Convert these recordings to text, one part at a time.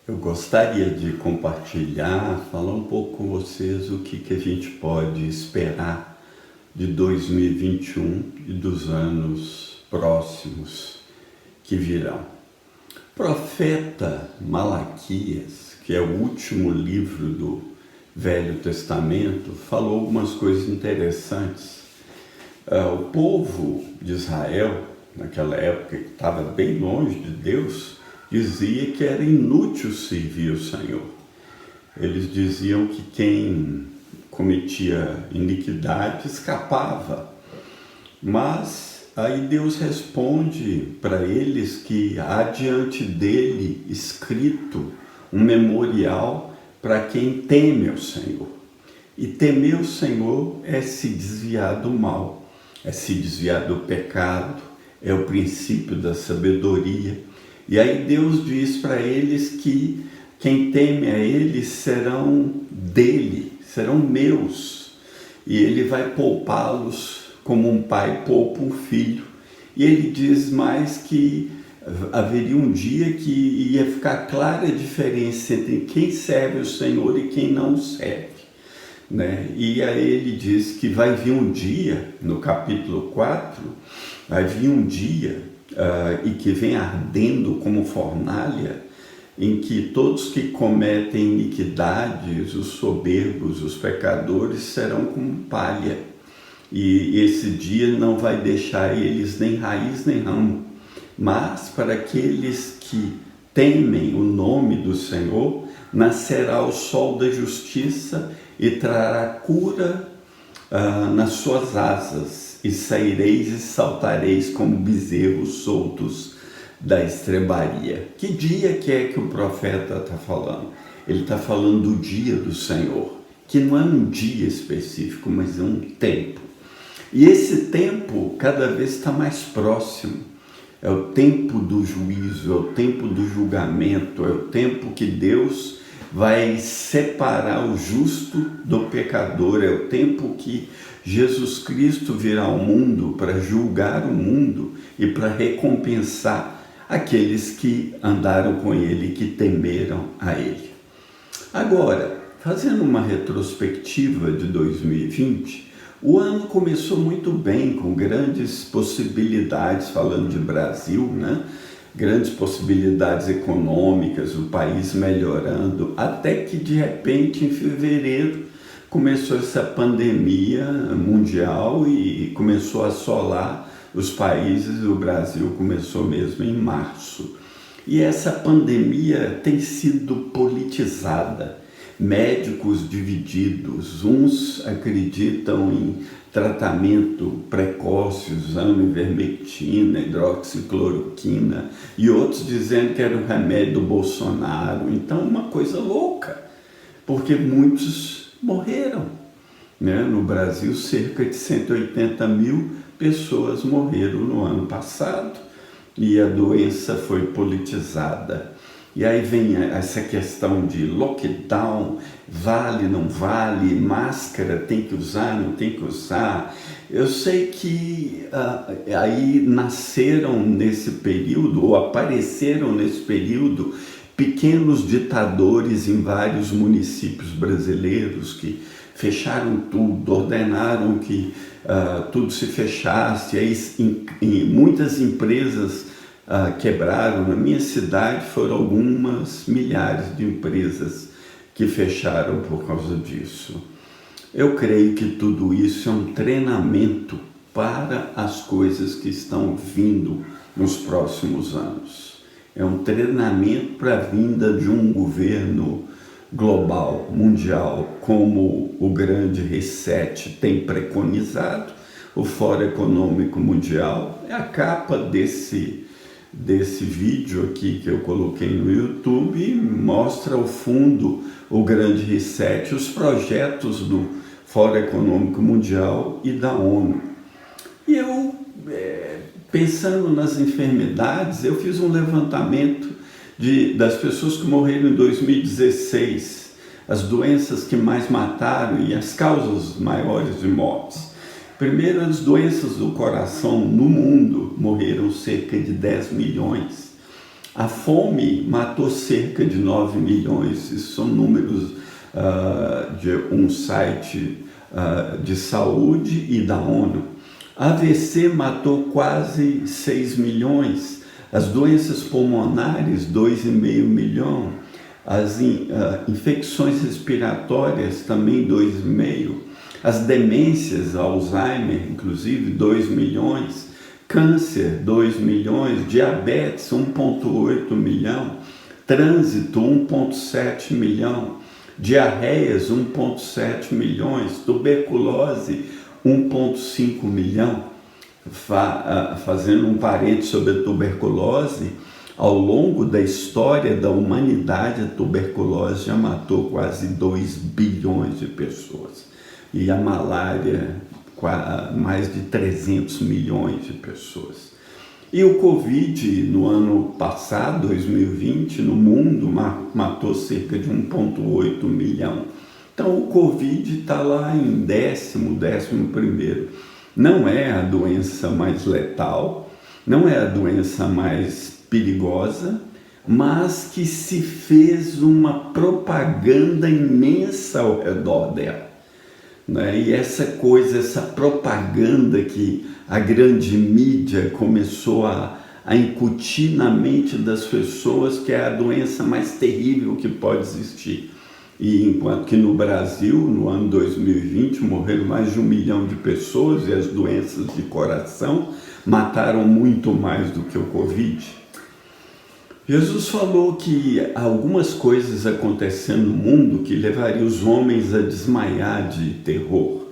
Eu gostaria de compartilhar, falar um pouco com vocês o que a gente pode esperar de 2021 e dos anos próximos que virão. O profeta Malaquias, que é o último livro do Velho Testamento, falou algumas coisas interessantes. O povo de Israel, naquela época que estava bem longe de Deus, dizia que era inútil servir o Senhor. Eles diziam que quem cometia iniquidade escapava. Mas aí Deus responde para eles que há diante dele escrito um memorial para quem teme ao Senhor. E temer o Senhor é se desviar do mal, é se desviar do pecado, é o princípio da sabedoria. E aí Deus diz para eles que quem teme a Ele serão dele, serão meus. E Ele vai poupá-los como um pai poupa um filho. E Ele diz mais que haveria um dia que ia ficar clara a diferença entre quem serve o Senhor e quem não serve. E aí Ele diz que vai vir um dia, no capítulo 4, vai vir um dia e que vem ardendo como fornalha, em que todos que cometem iniquidades, os soberbos, os pecadores, serão como palha. E esse dia não vai deixar eles nem raiz nem ramo. Mas para aqueles que temem o nome do Senhor, nascerá o sol da justiça e trará cura nas suas asas, e saireis e saltareis como bezerros soltos da estrebaria. Que dia que é que o profeta está falando? Ele está falando do dia do Senhor, que não é um dia específico, mas é um tempo. E esse tempo cada vez está mais próximo. É o tempo do juízo, é o tempo do julgamento, é o tempo que Deus vai separar o justo do pecador, é o tempo que Jesus Cristo virá ao mundo para julgar o mundo e para recompensar aqueles que andaram com Ele, que temeram a Ele. Agora, fazendo uma retrospectiva de 2020, o ano começou muito bem, com grandes possibilidades, falando de Brasil, grandes possibilidades econômicas, o país melhorando, até que de repente em fevereiro começou essa pandemia mundial e começou a assolar os países. O Brasil começou mesmo em março. E essa pandemia tem sido politizada, médicos divididos, uns acreditam em tratamento precoce, usando ivermectina, hidroxicloroquina, e outros dizendo que era um remédio do Bolsonaro. Então, uma coisa louca, porque muitos morreram. No Brasil, cerca de 180 mil pessoas morreram no ano passado, e a doença foi politizada. E aí vem essa questão de lockdown, vale, não vale, máscara tem que usar, não tem que usar. Eu sei que aí nasceram nesse período, ou apareceram nesse período, pequenos ditadores em vários municípios brasileiros que fecharam tudo, ordenaram que tudo se fechasse, aí muitas empresas quebraram. Na minha cidade foram algumas milhares de empresas que fecharam por causa disso. Eu creio que tudo isso é um treinamento para as coisas que estão vindo nos próximos anos. É um treinamento para a vinda de um governo global, mundial, como o grande reset tem preconizado. O Fórum Econômico Mundial é a capa desse vídeo aqui que eu coloquei no YouTube, e mostra ao fundo o grande reset, os projetos do Fórum Econômico Mundial e da ONU. E eu, pensando nas enfermidades, eu fiz um levantamento das pessoas que morreram em 2016, as doenças que mais mataram e as causas maiores de mortes. Primeiro, as doenças do coração no mundo, morreram cerca de 10 milhões. A fome matou cerca de 9 milhões, isso são números de um site de saúde e da ONU. A AVC matou quase 6 milhões, as doenças pulmonares 2,5 milhões, as infecções respiratórias também 2,5, as demências, Alzheimer inclusive 2 milhões, câncer 2 milhões, diabetes 1,8 milhão, trânsito 1,7 milhão, diarreias 1,7 milhões, tuberculose 1,5 milhão. Fazendo um parênteses sobre a tuberculose, ao longo da história da humanidade, a tuberculose já matou quase 2 bilhões de pessoas. E a malária, mais de 300 milhões de pessoas. E o Covid, no ano passado, 2020, no mundo, matou cerca de 1,8 milhão. Então, o Covid está lá em 11º. Não é a doença mais letal, não é a doença mais perigosa, mas que se fez uma propaganda imensa ao redor dela. Né? E essa propaganda que a grande mídia começou a incutir na mente das pessoas, que é a doença mais terrível que pode existir. E enquanto que no Brasil, no ano 2020, morreram mais de 1 milhão de pessoas e as doenças de coração mataram muito mais do que o Covid. Jesus falou que algumas coisas acontecendo no mundo que levariam os homens a desmaiar de terror.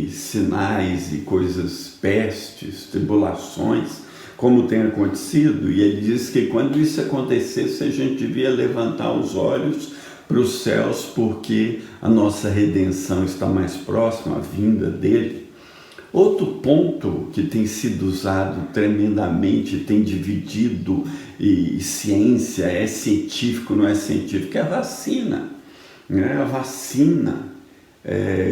Sinais e coisas, pestes, tribulações, como tem acontecido, e ele diz que quando isso acontecesse, a gente devia levantar os olhos para os céus, porque a nossa redenção está mais próxima, a vinda dele. Outro ponto que tem sido usado tremendamente, tem dividido, e ciência, é científico, não é científico, é a vacina. Né? A vacina,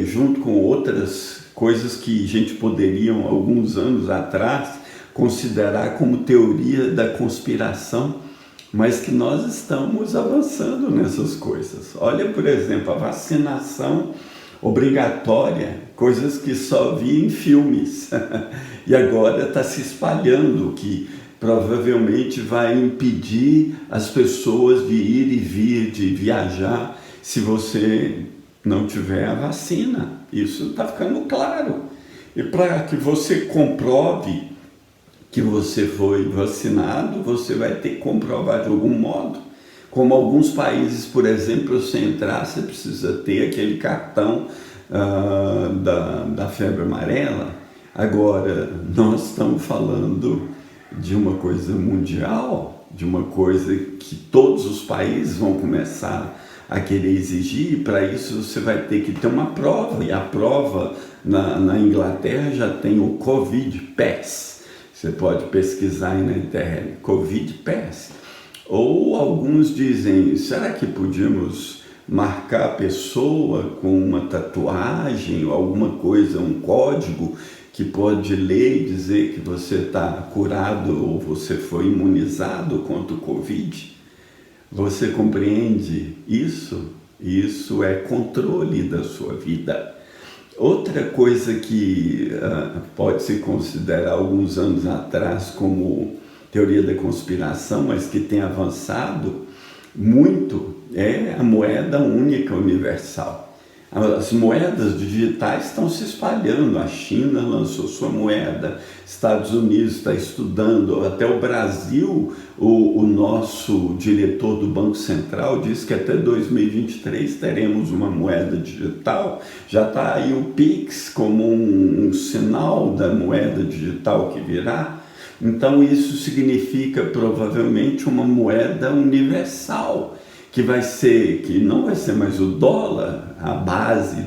junto com outras coisas que a gente poderia, alguns anos atrás, considerar como teoria da conspiração, mas que nós estamos avançando nessas coisas. Olha, por exemplo, a vacinação obrigatória, coisas que só vi em filmes, e agora está se espalhando, que provavelmente vai impedir as pessoas de ir e vir, de viajar, se você não tiver a vacina. Isso está ficando claro. E para que você comprove que você foi vacinado, você vai ter que comprovar de algum modo. Como alguns países, por exemplo, você entrar, você precisa ter aquele cartão da febre amarela. Agora, nós estamos falando de uma coisa mundial, de uma coisa que todos os países vão começar a querer exigir, e para isso você vai ter que ter uma prova, e a prova na Inglaterra já tem o Covid Pass. Você pode pesquisar aí na internet, Covid Pass. Ou alguns dizem, será que podíamos marcar a pessoa com uma tatuagem ou alguma coisa, um código que pode ler e dizer que você está curado ou você foi imunizado contra o Covid? Você compreende isso? Isso é controle da sua vida. Outra coisa que pode se considerar alguns anos atrás como teoria da conspiração, mas que tem avançado muito, é a moeda única universal. As moedas digitais estão se espalhando, a China lançou sua moeda, Estados Unidos está estudando, até o Brasil, o nosso diretor do Banco Central disse que até 2023 teremos uma moeda digital. Já está aí o Pix como um sinal da moeda digital que virá. Então isso significa provavelmente uma moeda universal, que não vai ser mais o dólar, a base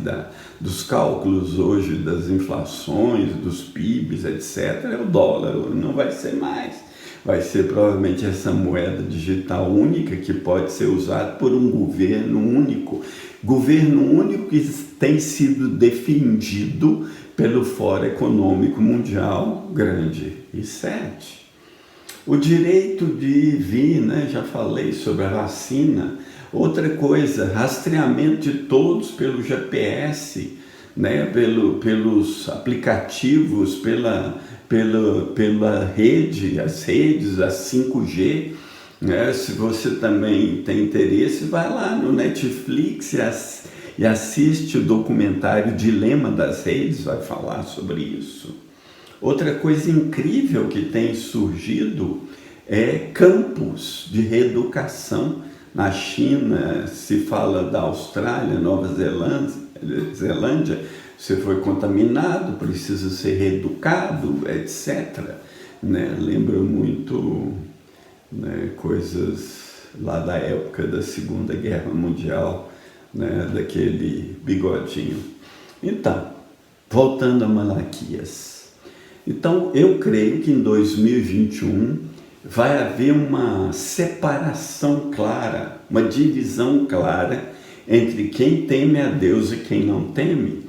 dos cálculos hoje das inflações, dos PIBs, etc. É o dólar, não vai ser mais. Vai ser provavelmente essa moeda digital única que pode ser usada por um governo único. Governo único que tem sido defendido pelo Fórum Econômico Mundial Grande e 7. O direito de vir, né? Já falei sobre a vacina. Outra coisa, rastreamento de todos pelo GPS, né? Pelos aplicativos, pela rede, as redes, a 5G. Né? Se você também tem interesse, vai lá no Netflix e assiste o documentário Dilema das Redes, vai falar sobre isso. Outra coisa incrível que tem surgido é campos de reeducação. Na China se fala da Austrália, Nova Zelândia, você foi contaminado, precisa ser reeducado, etc. Né? Lembra muito, né, coisas lá da época da Segunda Guerra Mundial, né, daquele bigodinho. Então, voltando a Malaquias. Então, eu creio que em 2021 vai haver uma separação clara, uma divisão clara entre quem teme a Deus e quem não teme.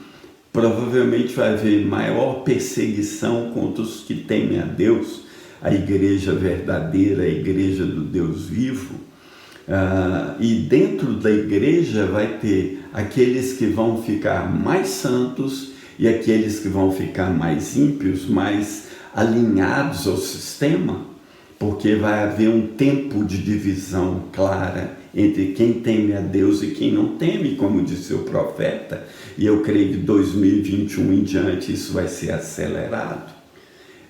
Provavelmente vai haver maior perseguição contra os que temem a Deus, a igreja verdadeira, a igreja do Deus vivo. E dentro da igreja vai ter aqueles que vão ficar mais santos e aqueles que vão ficar mais ímpios, mais alinhados ao sistema, porque vai haver um tempo de divisão clara entre quem teme a Deus e quem não teme, como disse o profeta, e eu creio que 2021 em diante isso vai ser acelerado.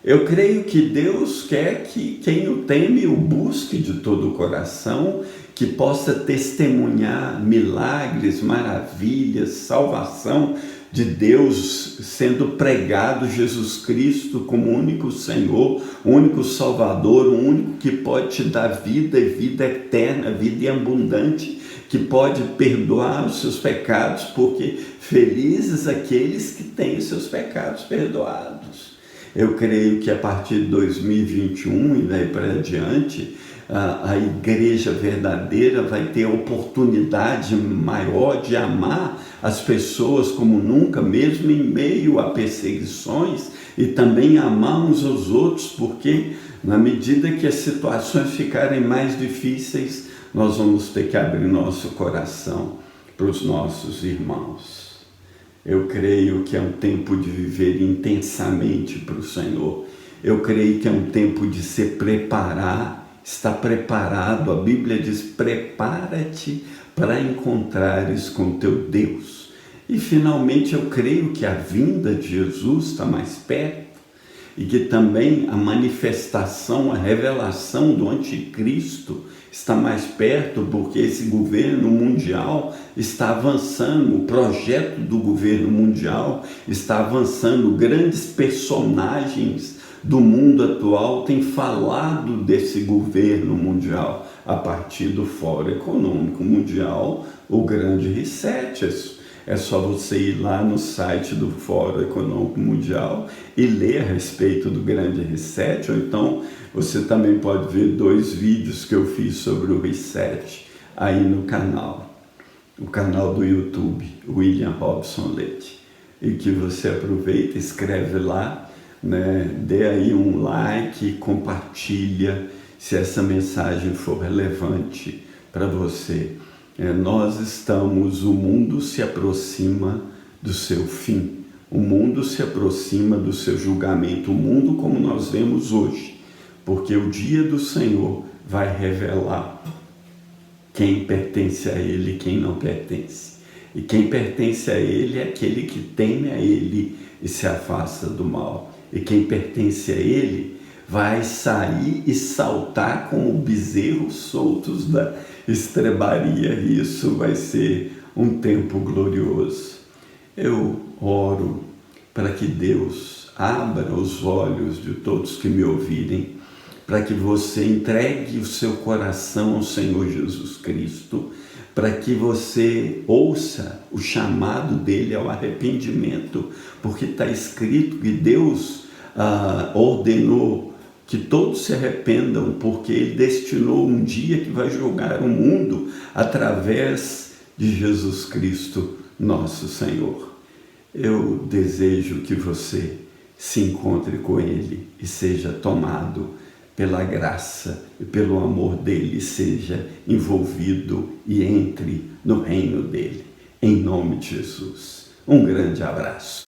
Eu creio que Deus quer que quem o teme o busque de todo o coração, que possa testemunhar milagres, maravilhas, salvação de Deus sendo pregado, Jesus Cristo como único Senhor, único Salvador, o único que pode te dar vida e vida eterna, vida abundante, que pode perdoar os seus pecados, porque felizes aqueles que têm os seus pecados perdoados. Eu creio que a partir de 2021 e daí para adiante, a igreja verdadeira vai ter a oportunidade maior de amar as pessoas como nunca, mesmo em meio a perseguições, e também amar uns aos outros, porque na medida que as situações ficarem mais difíceis, nós vamos ter que abrir nosso coração para os nossos irmãos. Eu creio que é um tempo de viver intensamente para o Senhor. Eu creio que é um tempo de se preparar. Está preparado, a Bíblia diz, prepara-te para encontrares com teu Deus. E finalmente eu creio que a vinda de Jesus está mais perto e que também a manifestação, a revelação do anticristo está mais perto, porque esse governo mundial está avançando, o projeto do governo mundial está avançando, grandes personagens do mundo atual têm falado desse governo mundial a partir do Fórum Econômico Mundial, o Grande Reset. É só você ir lá no site do Fórum Econômico Mundial e ler a respeito do Grande Reset, ou então você também pode ver 2 vídeos que eu fiz sobre o Reset aí no canal, o canal do YouTube, William Robson Leite, e que você aproveita, escreve lá, né? Dê aí um like, compartilha se essa mensagem for relevante para você. O mundo se aproxima do seu fim, o mundo se aproxima do seu julgamento, o mundo como nós vemos hoje, porque o dia do Senhor vai revelar quem pertence a Ele e quem não pertence. E quem pertence a Ele é aquele que teme a Ele e se afasta do mal. E quem pertence a Ele vai sair e saltar como bezerros soltos da estrebaria. E isso vai ser um tempo glorioso. Eu oro para que Deus abra os olhos de todos que me ouvirem, para que você entregue o seu coração ao Senhor Jesus Cristo, para que você ouça o chamado dele ao arrependimento, porque está escrito que Deus ordenou que todos se arrependam, porque ele destinou um dia que vai julgar o mundo através de Jesus Cristo, nosso Senhor. Eu desejo que você se encontre com ele e seja tomado pela graça e pelo amor dele, seja envolvido e entre no reino dele. Em nome de Jesus. Um grande abraço.